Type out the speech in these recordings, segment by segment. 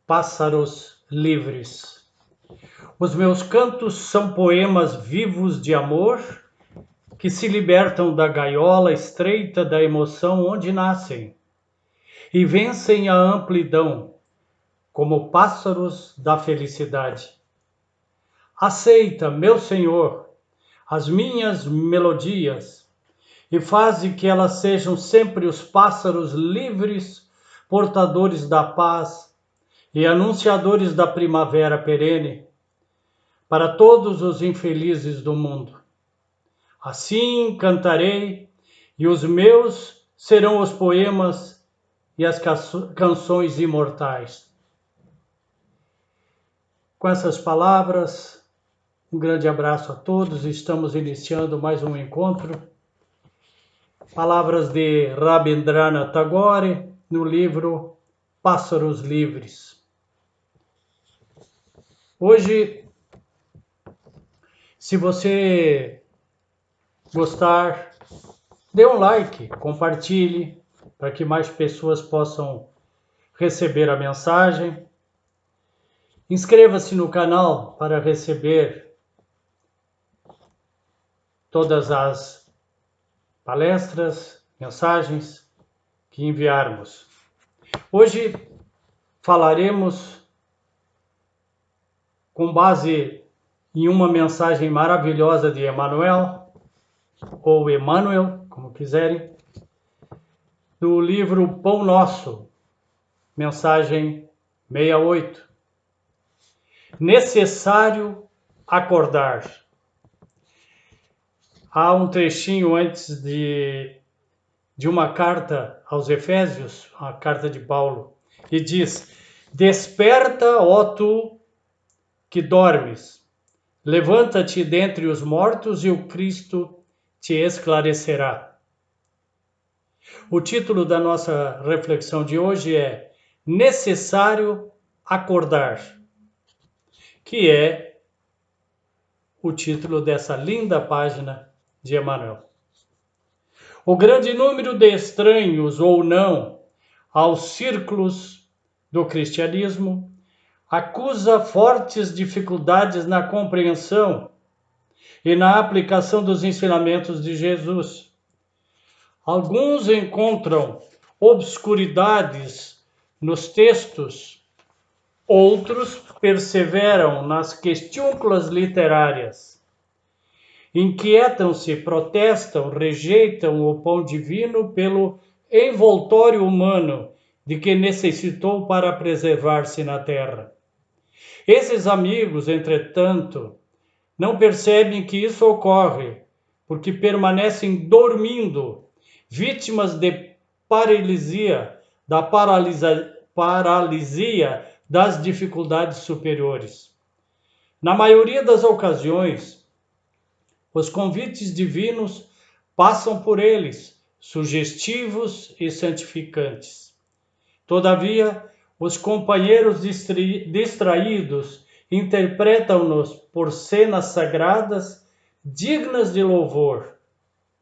Pássaros livres. Os meus cantos são poemas vivos de amor que se libertam da gaiola estreita da emoção onde nascem e vencem a amplidão como pássaros da felicidade. Aceita, meu Senhor, as minhas melodias e faze que elas sejam sempre os pássaros livres, portadores da paz e anunciadores da primavera perene para todos os infelizes do mundo. Assim cantarei, e os meus serão os poemas e as canções imortais. Com essas palavras, um grande abraço a todos. Estamos iniciando mais um encontro. Palavras de Rabindranath Tagore no livro Pássaros Livres. Hoje, se você gostar, dê um like, compartilhe, para que mais pessoas possam receber a mensagem. Inscreva-se no canal para receber todas as palestras, mensagens que enviarmos. Hoje falaremos com base em uma mensagem maravilhosa de Emmanuel, ou Emmanuel, como quiserem, do livro Pão Nosso, mensagem 68. Necessário acordar. Há um trechinho antes de uma carta aos Efésios, a carta de Paulo, e diz: Desperta, ó tu que dormes, levanta-te dentre os mortos e o Cristo te esclarecerá. O título da nossa reflexão de hoje é Necessário acordar, que é o título dessa linda página de Emmanuel. O grande número de estranhos ou não aos círculos do cristianismo acusa fortes dificuldades na compreensão e na aplicação dos ensinamentos de Jesus. Alguns encontram obscuridades nos textos, outros perseveram nas questúnculas literárias. Inquietam-se, protestam, rejeitam o pão divino pelo envoltório humano de que necessitou para preservar-se na terra. Esses amigos, entretanto, não percebem que isso ocorre, porque permanecem dormindo, vítimas de paralisia das dificuldades superiores. Na maioria das ocasiões, os convites divinos passam por eles, sugestivos e santificantes. Todavia, os companheiros distraídos interpretam-nos por cenas sagradas dignas de louvor,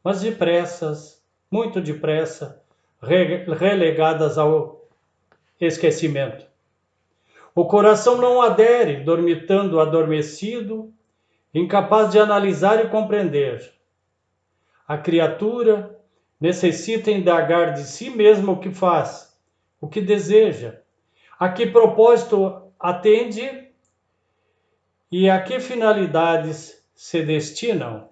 mas depressas, muito depressa, relegadas ao esquecimento. O coração não adere, dormitando adormecido, incapaz de analisar e compreender. A criatura necessita indagar de si mesma o que faz, o que deseja, a que propósito atende e a que finalidades se destinam.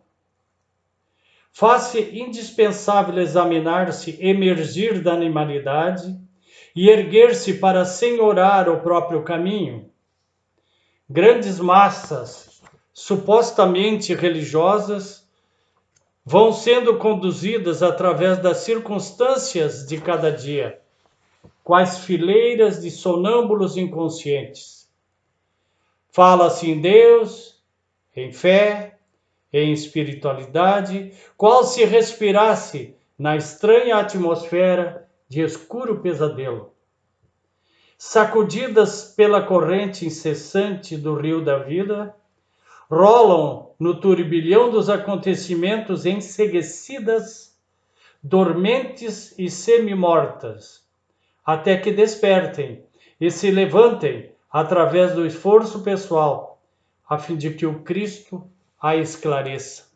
Faz-se indispensável examinar-se, emergir da animalidade e erguer-se para senhorar o próprio caminho. Grandes massas supostamente religiosas vão sendo conduzidas através das circunstâncias de cada dia, quais fileiras de sonâmbulos inconscientes. Fala-se em Deus, em fé, em espiritualidade, qual se respirasse na estranha atmosfera de escuro pesadelo. Sacudidas pela corrente incessante do rio da vida, rolam no turbilhão dos acontecimentos enseguecidas, dormentes e semi-mortas, até que despertem e se levantem através do esforço pessoal, a fim de que o Cristo a esclareça.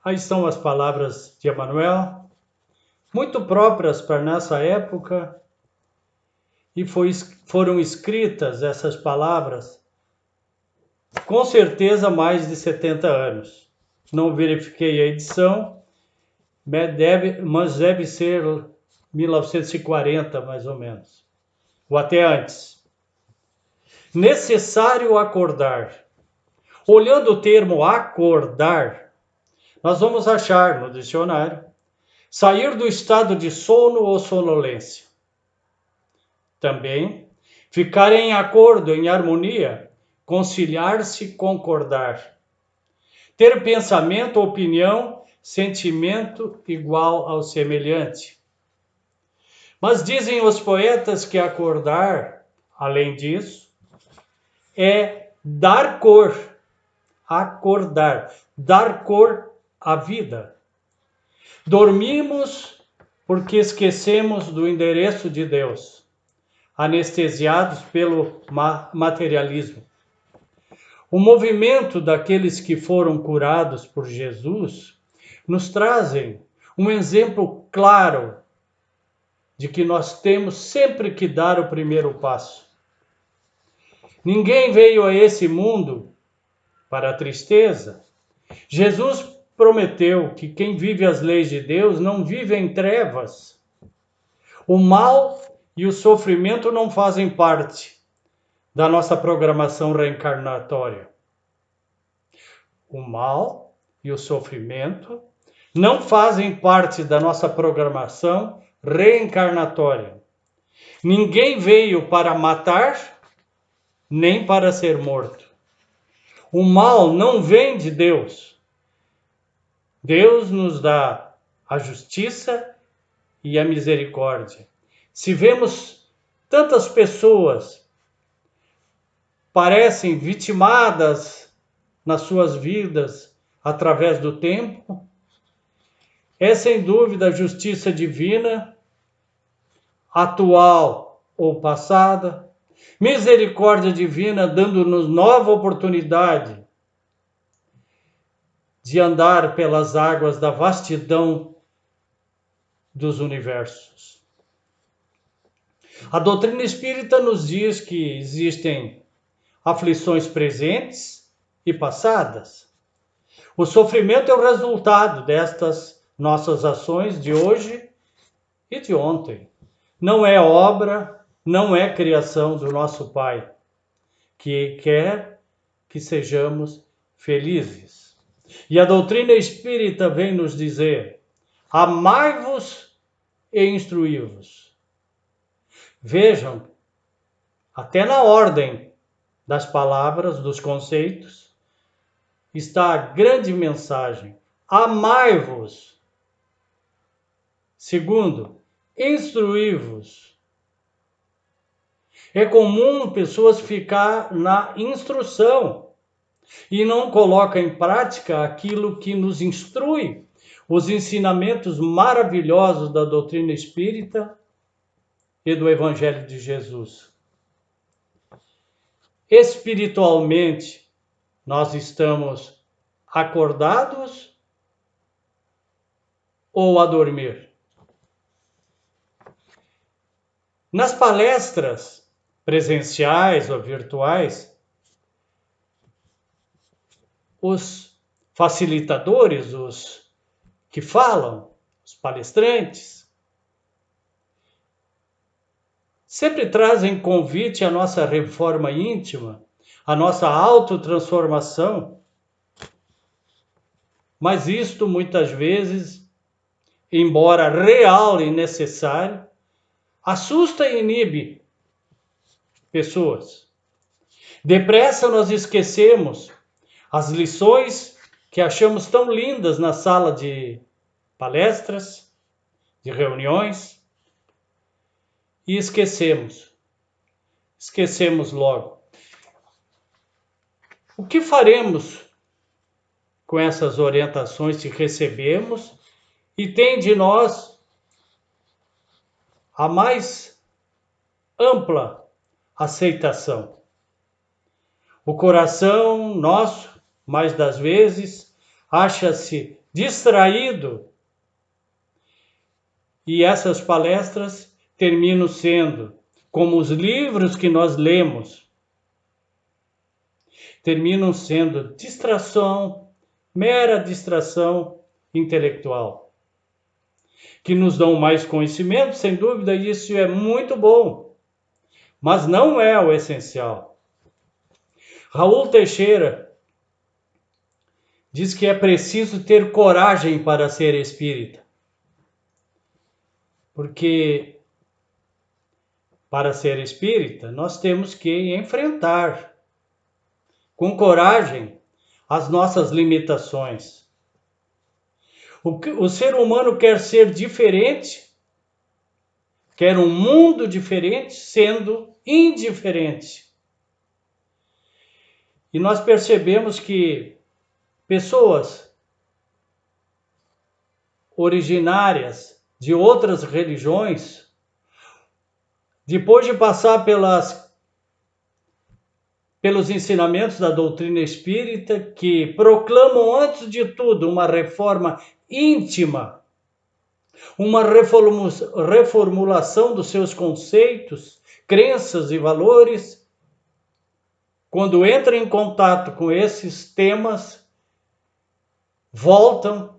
Aí estão as palavras de Emmanuel, muito próprias para nossa época, e foram escritas essas palavras, com certeza há mais de 70 anos. Não verifiquei a edição, mas deve ser 1940, mais ou menos, ou até antes. Necessário acordar. Olhando o termo acordar, nós vamos achar no dicionário sair do estado de sono ou sonolência. Também ficar em acordo, em harmonia, conciliar-se, concordar. Ter pensamento, opinião, sentimento igual ao semelhante. Mas dizem os poetas que acordar, além disso, é dar cor, acordar, dar cor à vida. Dormimos porque esquecemos do endereço de Deus, anestesiados pelo materialismo. O movimento daqueles que foram curados por Jesus nos trazem um exemplo claro de que nós temos sempre que dar o primeiro passo. Ninguém veio a esse mundo para a tristeza. Jesus prometeu que quem vive as leis de Deus não vive em trevas. O mal e o sofrimento não fazem parte da nossa programação reencarnatória. O mal e o sofrimento não fazem parte da nossa programação reencarnatória. Ninguém veio para matar, nem para ser morto. O mal não vem de Deus. Deus nos dá a justiça e a misericórdia. Se vemos tantas pessoas parecem vitimadas nas suas vidas através do tempo, é sem dúvida a justiça divina, atual ou passada, misericórdia divina dando-nos nova oportunidade de andar pelas águas da vastidão dos universos. A doutrina espírita nos diz que existem aflições presentes e passadas. O sofrimento é o resultado destas nossas ações de hoje e de ontem. Não é obra, não é criação do nosso Pai, que quer que sejamos felizes. E a doutrina espírita vem nos dizer: amai-vos e instruí-vos. Vejam, até na ordem das palavras, dos conceitos, está a grande mensagem. Amai-vos. Segundo, instruí-vos. É comum pessoas ficar na instrução e não colocam em prática aquilo que nos instrui, os ensinamentos maravilhosos da doutrina espírita e do Evangelho de Jesus. Espiritualmente, nós estamos acordados ou a dormir? Nas palestras presenciais ou virtuais, os facilitadores, os que falam, os palestrantes, sempre trazem convite à nossa reforma íntima, à nossa autotransformação. Mas isto, muitas vezes, embora real e necessário, assusta e inibe pessoas. Depressa nós esquecemos as lições que achamos tão lindas na sala de palestras, de reuniões, e esquecemos logo. O que faremos com essas orientações que recebemos e tem de nós a mais ampla aceitação. O coração nosso, mais das vezes, acha-se distraído e essas palestras terminam sendo, como os livros que nós lemos, terminam sendo distração, mera distração intelectual, que nos dão mais conhecimento, sem dúvida, isso é muito bom, mas não é o essencial. Raul Teixeira diz que é preciso ter coragem para ser espírita, porque para ser espírita nós temos que enfrentar com coragem as nossas limitações. O ser humano quer ser diferente, quer um mundo diferente, sendo indiferente. E nós percebemos que pessoas originárias de outras religiões, depois de passar pelos ensinamentos da doutrina espírita, que proclamam, antes de tudo, uma reforma íntima, uma reformulação dos seus conceitos, crenças e valores, quando entram em contato com esses temas, voltam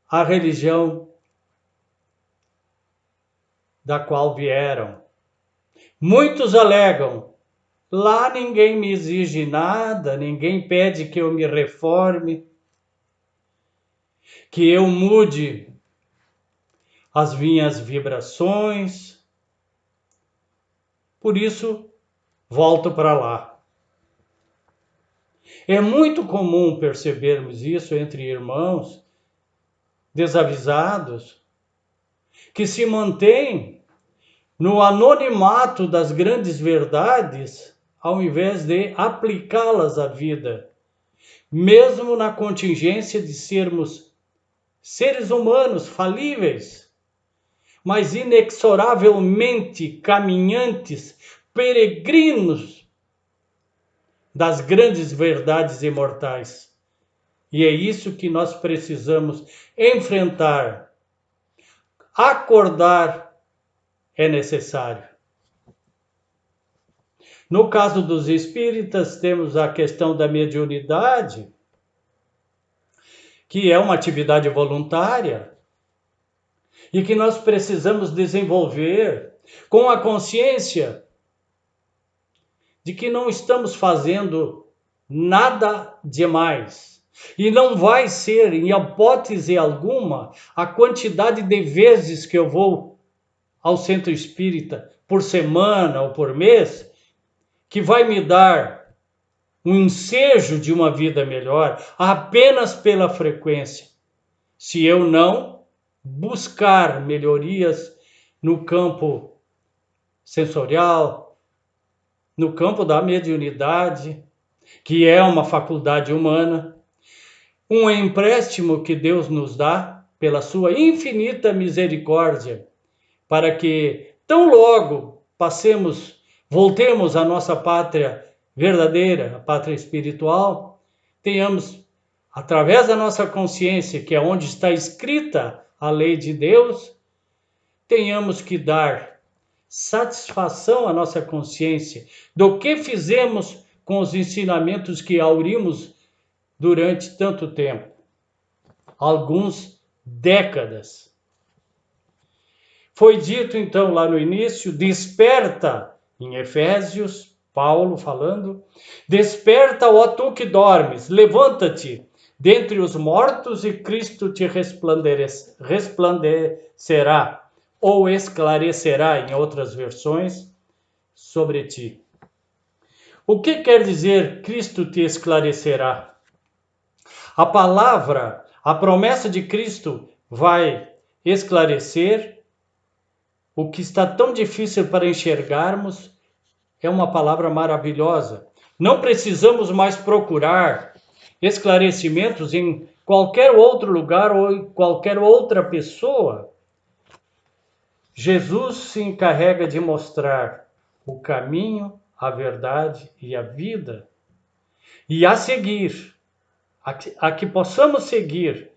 à religião da qual vieram. Muitos alegam: lá ninguém me exige nada, ninguém pede que eu me reforme, que eu mude as minhas vibrações. Por isso, volto para lá. É muito comum percebermos isso entre irmãos desavisados, que se mantêm no anonimato das grandes verdades, ao invés de aplicá-las à vida, mesmo na contingência de sermos seres humanos falíveis, mas inexoravelmente caminhantes, peregrinos das grandes verdades imortais. E é isso que nós precisamos enfrentar. Acordar é necessário. No caso dos espíritas, temos a questão da mediunidade, que é uma atividade voluntária e que nós precisamos desenvolver com a consciência de que não estamos fazendo nada demais. E não vai ser, em hipótese alguma, a quantidade de vezes que eu vou ao centro espírita por semana ou por mês, que vai me dar um ensejo de uma vida melhor apenas pela frequência, se eu não buscar melhorias no campo sensorial, no campo da mediunidade, que é uma faculdade humana, um empréstimo que Deus nos dá pela sua infinita misericórdia, para que tão logo voltemos à nossa pátria verdadeira, a pátria espiritual, tenhamos, através da nossa consciência, que é onde está escrita a lei de Deus, tenhamos que dar satisfação à nossa consciência do que fizemos com os ensinamentos que aurimos durante tanto tempo, alguns décadas. Foi dito então lá no início, desperta, em Efésios, Paulo falando, desperta, ó tu que dormes, levanta-te dentre os mortos e Cristo te resplandecerá, ou esclarecerá, em outras versões, sobre ti. O que quer dizer Cristo te esclarecerá? A palavra, a promessa de Cristo vai esclarecer o que está tão difícil para enxergarmos. É uma palavra maravilhosa. Não precisamos mais procurar esclarecimentos em qualquer outro lugar ou em qualquer outra pessoa. Jesus se encarrega de mostrar o caminho, a verdade e a vida, e a seguir, a que possamos seguir,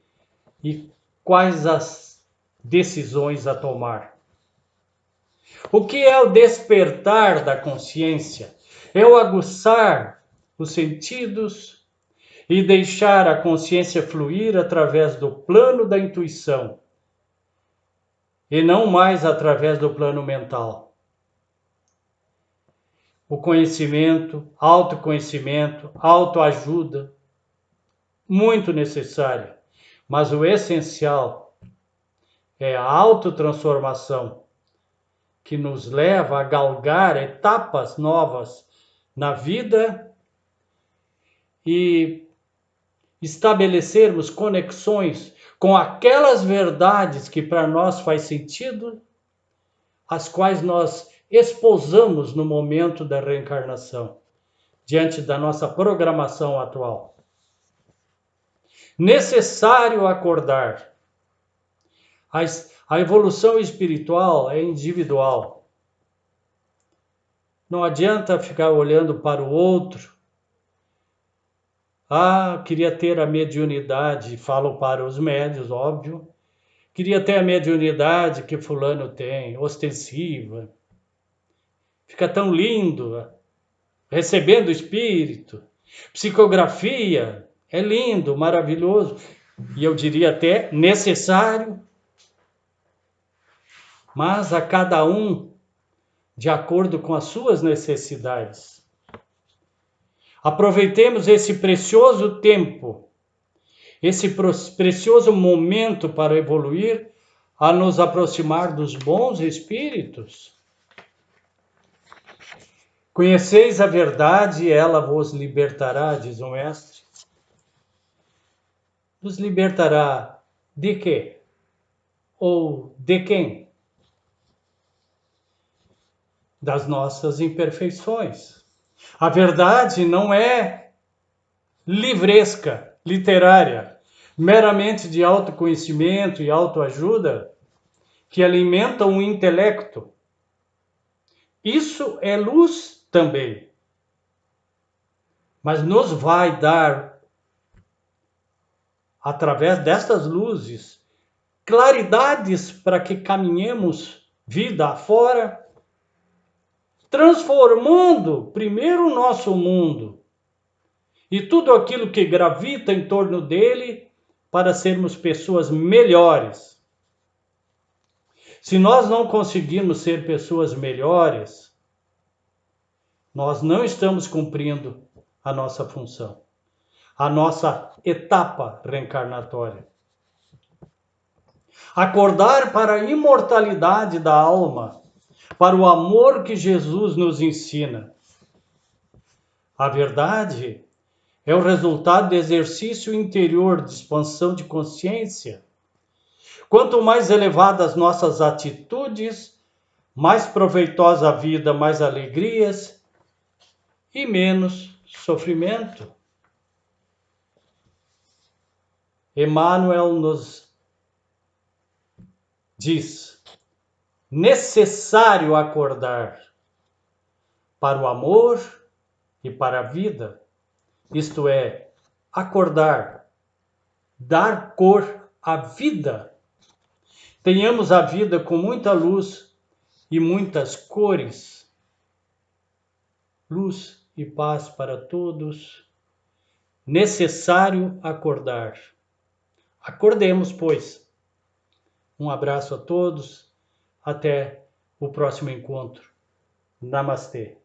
e quais as decisões a tomar. O que é o despertar da consciência? É o aguçar os sentidos e deixar a consciência fluir através do plano da intuição e não mais através do plano mental. O conhecimento, autoconhecimento, autoajuda, muito necessário, mas o essencial é a autotransformação, que nos leva a galgar etapas novas na vida e estabelecermos conexões com aquelas verdades que para nós faz sentido, as quais nós esposamos no momento da reencarnação, diante da nossa programação atual. Necessário acordar. A evolução espiritual é individual. Não adianta ficar olhando para o outro. Queria ter a mediunidade, falo para os médios, óbvio. Queria ter a mediunidade que fulano tem, ostensiva. Fica tão lindo, recebendo o espírito. Psicografia, é lindo, maravilhoso. E eu diria até necessário. Mas a cada um de acordo com as suas necessidades. Aproveitemos esse precioso tempo, esse precioso momento para evoluir, a nos aproximar dos bons espíritos. Conheceis a verdade e ela vos libertará, diz o mestre. Nos libertará de quê? Ou de quem? Das nossas imperfeições. A verdade não é livresca, literária, meramente de autoconhecimento e autoajuda, que alimentam o intelecto. Isso é luz também. Mas nos vai dar, através destas luzes, claridades para que caminhemos vida afora, transformando primeiro o nosso mundo e tudo aquilo que gravita em torno dele para sermos pessoas melhores. Se nós não conseguirmos ser pessoas melhores, nós não estamos cumprindo a nossa função, a nossa etapa reencarnatória. Acordar para a imortalidade da alma, para o amor que Jesus nos ensina. A verdade é o resultado do exercício interior de expansão de consciência. Quanto mais elevadas nossas atitudes, mais proveitosa a vida, mais alegrias e menos sofrimento. Emmanuel nos diz: necessário acordar para o amor e para a vida, isto é, acordar, dar cor à vida. Tenhamos a vida com muita luz e muitas cores. Luz e paz para todos. Necessário acordar. Acordemos, pois. Um abraço a todos. Até o próximo encontro. Namastê.